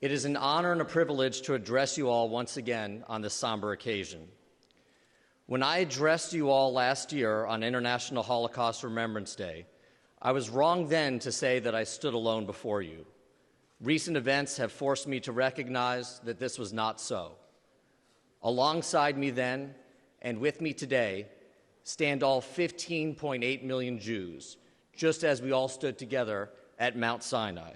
It is an honor and a privilege to address you all once again on this somber occasion. When I addressed you all last year on International Holocaust Remembrance Day, I was wrong then to say that I stood alone before you. Recent events have forced me to recognize that this was not so. Alongside me then, and with me today, stand all 15.8 million Jews, just as we all stood together at Mount Sinai.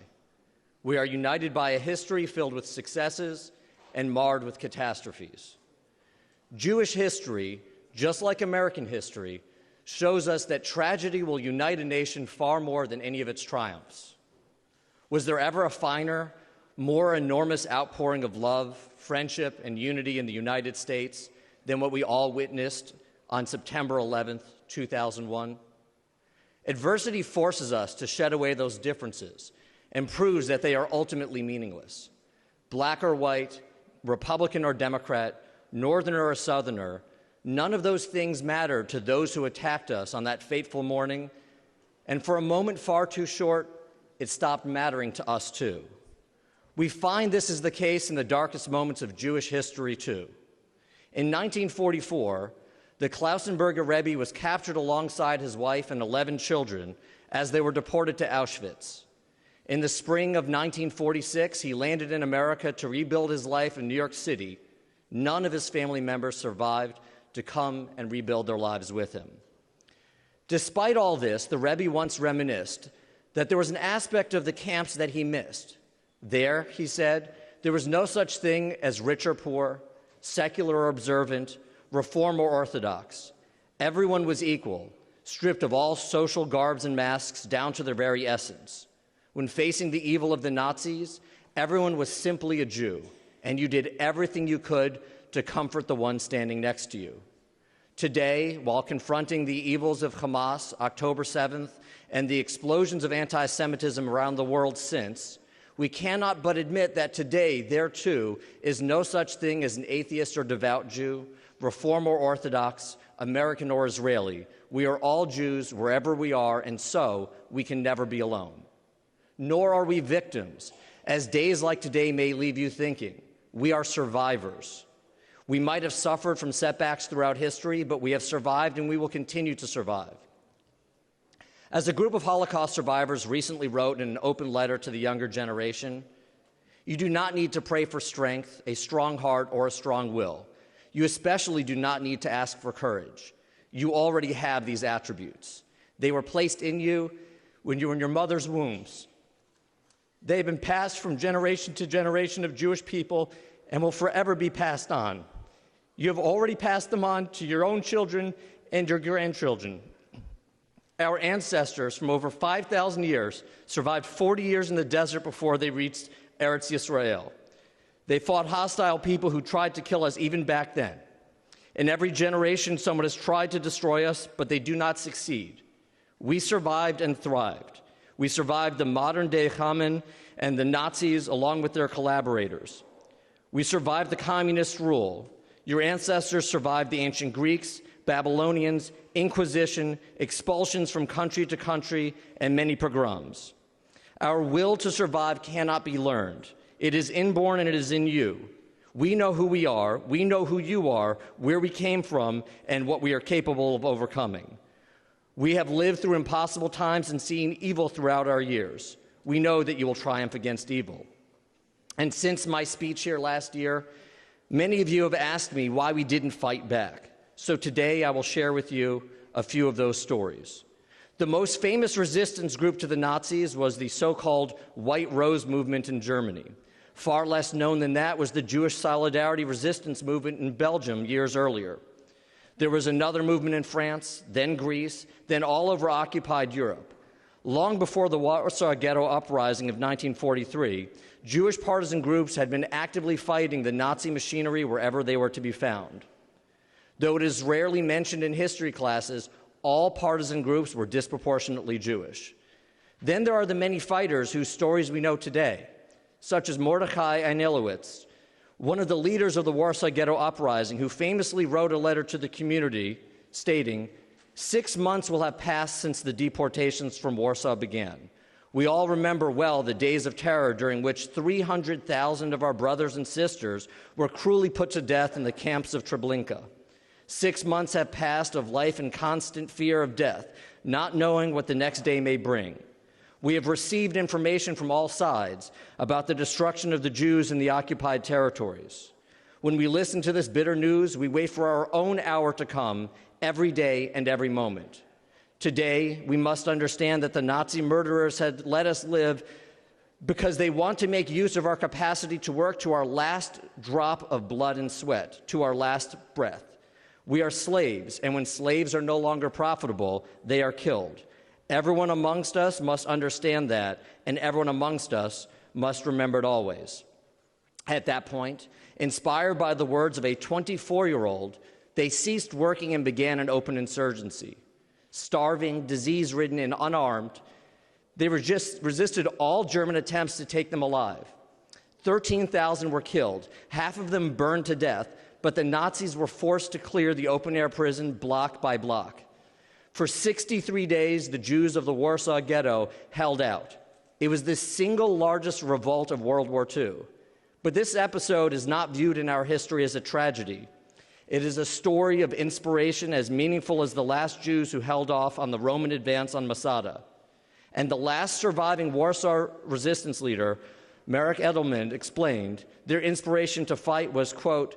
We are united by a history filled with successes and marred with catastrophes. Jewish history, just like American history, shows us that tragedy will unite a nation far more than any of its triumphs. Was there ever a finer, more enormous outpouring of love, friendship, and unity in the United States than what we all witnessed on September 11th, 2001? Adversity forces us to shed away those differences and proves that they are ultimately meaningless. Black or white, Republican or Democrat, Northerner or Southerner, none of those things mattered to those who attacked us on that fateful morning, and for a moment far too short, it stopped mattering to us too. We find this is the case in the darkest moments of Jewish history too. In 1944, the Klausenberger Rebbe was captured alongside his wife and 11 children as they were deported to Auschwitz. In the spring of 1946, he landed in America to rebuild his life in New York City. None of his family members survived to come and rebuild their lives with him. Despite all this, the Rebbe once reminisced that there was an aspect of the camps that he missed. There, he said, there was no such thing as rich or poor, secular or observant, Reform or Orthodox. Everyone was equal, stripped of all social garbs and masks down to their very essence. When facing the evil of the Nazis, everyone was simply a Jew, and you did everything you could to comfort the one standing next to you. Today, while confronting the evils of Hamas, October 7th, and the explosions of anti-Semitism around the world since, we cannot but admit that today there too is no such thing as an atheist or devout Jew, Reform or Orthodox, American or Israeli. We are all Jews wherever we are, and so we can never be alone. Nor are we victims, as days like today may leave you thinking. We are survivors. We might have suffered from setbacks throughout history, but we have survived and we will continue to survive. As a group of Holocaust survivors recently wrote in an open letter to the younger generation, you do not need to pray for strength, a strong heart, or a strong will. You especially do not need to ask for courage. You already have these attributes. They were placed in you when you were in your mother's wombs. They have been passed from generation to generation of Jewish people and will forever be passed on. You have already passed them on to your own children and your grandchildren. Our ancestors from over 5,000 years survived 40 years in the desert before they reached Eretz Yisrael. They fought hostile people who tried to kill us even back then. In every generation, someone has tried to destroy us, but they do not succeed. We survived and thrived. We survived the modern-day Haman and the Nazis along with their collaborators. We survived the communist rule. Your ancestors survived the ancient Greeks, Babylonians, Inquisition, expulsions from country to country, and many pogroms. Our will to survive cannot be learned. It is inborn and it is in you. We know who we are, we know who you are, where we came from, and what we are capable of overcoming. We have lived through impossible times and seen evil throughout our years. We know that you will triumph against evil. And since my speech here last year, many of you have asked me why we didn't fight back. So today I will share with you a few of those stories. The most famous resistance group to the Nazis was the so-called White Rose movement in Germany. Far less known than that was the Jewish Solidarity resistance movement in Belgium years earlier. There was another movement in France, then Greece, then all over occupied Europe. Long before the Warsaw Ghetto Uprising of 1943, Jewish partisan groups had been actively fighting the Nazi machinery wherever they were to be found. Though it is rarely mentioned in history classes, all partisan groups were disproportionately Jewish. Then there are the many fighters whose stories we know today, such as Mordechai Einilowitz, one of the leaders of the Warsaw Ghetto Uprising, who famously wrote a letter to the community stating, 6 months will have passed since the deportations from Warsaw began. We all remember well the days of terror during which 300,000 of our brothers and sisters were cruelly put to death in the camps of Treblinka. 6 months have passed of life in constant fear of death, not knowing what the next day may bring. We have received information from all sides about the destruction of the Jews in the occupied territories. When we listen to this bitter news, we wait for our own hour to come every day and every moment. Today, we must understand that the Nazi murderers had let us live because they want to make use of our capacity to work to our last drop of blood and sweat, to our last breath. We are slaves, and when slaves are no longer profitable, they are killed. Everyone amongst us must understand that, and everyone amongst us must remember it always. At that point, inspired by the words of a 24-year-old, they ceased working and began an open insurgency. Starving, disease-ridden, and unarmed, they resisted all German attempts to take them alive. 13,000 were killed, half of them burned to death, but the Nazis were forced to clear the open-air prison block by block. For 63 days, the Jews of the Warsaw Ghetto held out. It was the single largest revolt of World War II. But this episode is not viewed in our history as a tragedy. It is a story of inspiration as meaningful as the last Jews who held off on the Roman advance on Masada. And the last surviving Warsaw resistance leader, Marek Edelman, explained their inspiration to fight was, quote,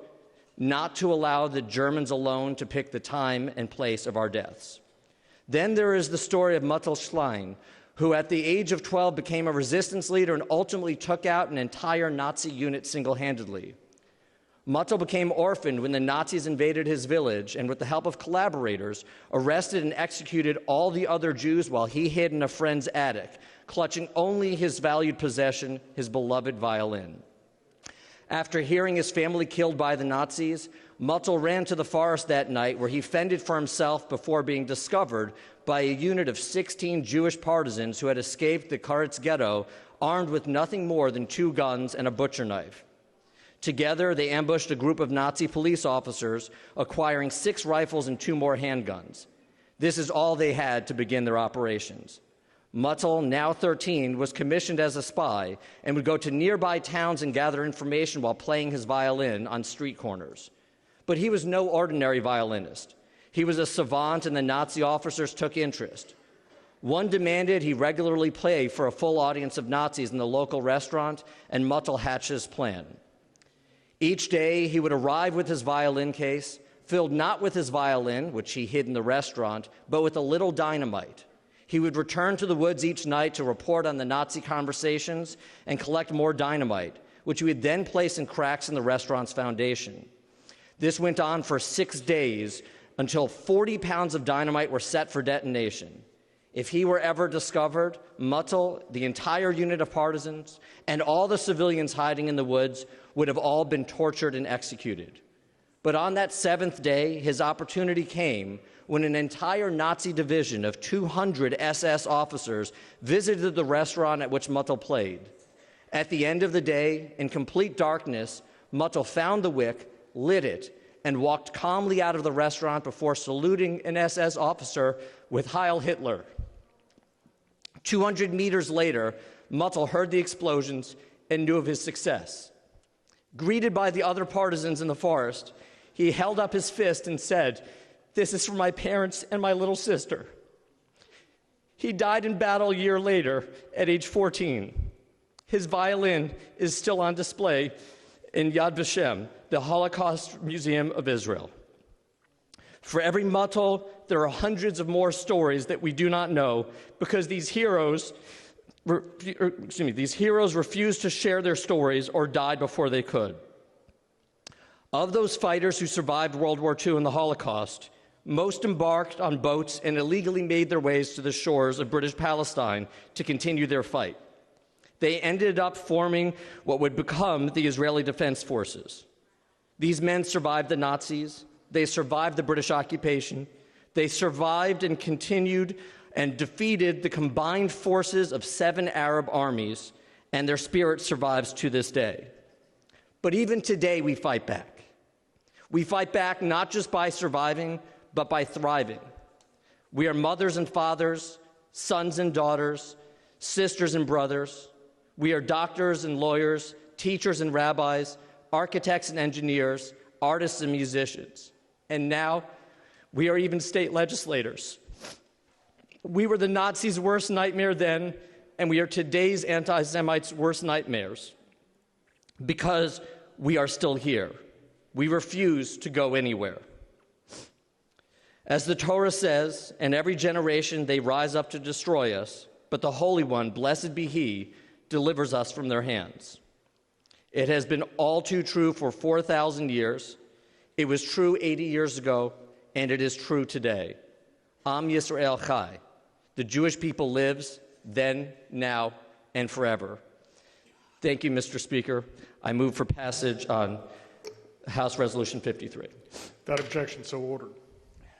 not to allow the Germans alone to pick the time and place of our deaths. Then there is the story of Muttel Schlein, who at the age of 12 became a resistance leader and ultimately took out an entire Nazi unit single-handedly. Muttel became orphaned when the Nazis invaded his village and, with the help of collaborators, arrested and executed all the other Jews while he hid in a friend's attic, clutching only his valued possession, his beloved violin. After hearing his family killed by the Nazis, Muttel ran to the forest that night where he fended for himself before being discovered by a unit of 16 Jewish partisans who had escaped the Karitz ghetto armed with nothing more than 2 guns and a butcher knife. Together, they ambushed a group of Nazi police officers, acquiring 6 rifles and 2 more handguns. This is all they had to begin their operations. Muttel, now 13, was commissioned as a spy and would go to nearby towns and gather information while playing his violin on street corners. But he was no ordinary violinist. He was a savant, and the Nazi officers took interest. One demanded he regularly play for a full audience of Nazis in the local restaurant, and Muttel hatched his plan. Each day, he would arrive with his violin case, filled not with his violin, which he hid in the restaurant, but with a little dynamite. He would return to the woods each night to report on the Nazi conversations and collect more dynamite, which he would then place in cracks in the restaurant's foundation. This went on for 6 days until 40 pounds of dynamite were set for detonation. If he were ever discovered, Muttel, the entire unit of partisans, and all the civilians hiding in the woods would have all been tortured and executed. But on that 7th day, his opportunity came when an entire Nazi division of 200 SS officers visited the restaurant at which Muttel played. At the end of the day, in complete darkness, Muttel found the wick, lit it, and walked calmly out of the restaurant before saluting an SS officer with Heil Hitler. 200 meters later, Muttel heard the explosions and knew of his success. Greeted by the other partisans in the forest, he held up his fist and said, "This is for my parents and my little sister." He died in battle a year later at age 14. His violin is still on display in Yad Vashem, the Holocaust Museum of Israel. For every Muttel, there are hundreds of more stories that we do not know because these heroes refused to share their stories or died before they could. Of those fighters who survived World War II and the Holocaust, most embarked on boats and illegally made their ways to the shores of British Palestine to continue their fight. They ended up forming what would become the Israeli Defense Forces. These men survived the Nazis, they survived the British occupation, they survived and continued and defeated the combined forces of 7 Arab armies, and their spirit survives to this day. But even today, we fight back. We fight back not just by surviving, but by thriving. We are mothers and fathers, sons and daughters, sisters and brothers. We are doctors and lawyers, teachers and rabbis, architects and engineers, artists and musicians. And now, we are even state legislators. We were the Nazis' worst nightmare then, and we are today's anti-Semites' worst nightmares. Because we are still here. We refuse to go anywhere. As the Torah says, in every generation they rise up to destroy us, but the Holy One, blessed be He, delivers us from their hands. It has been all too true for 4,000 years. It was true 80 years ago, and it is true today. Am Yisrael Chai. The Jewish people lives then, now, and forever. Thank you, Mr. Speaker. I move for passage on House Resolution 53. Without objection, so ordered.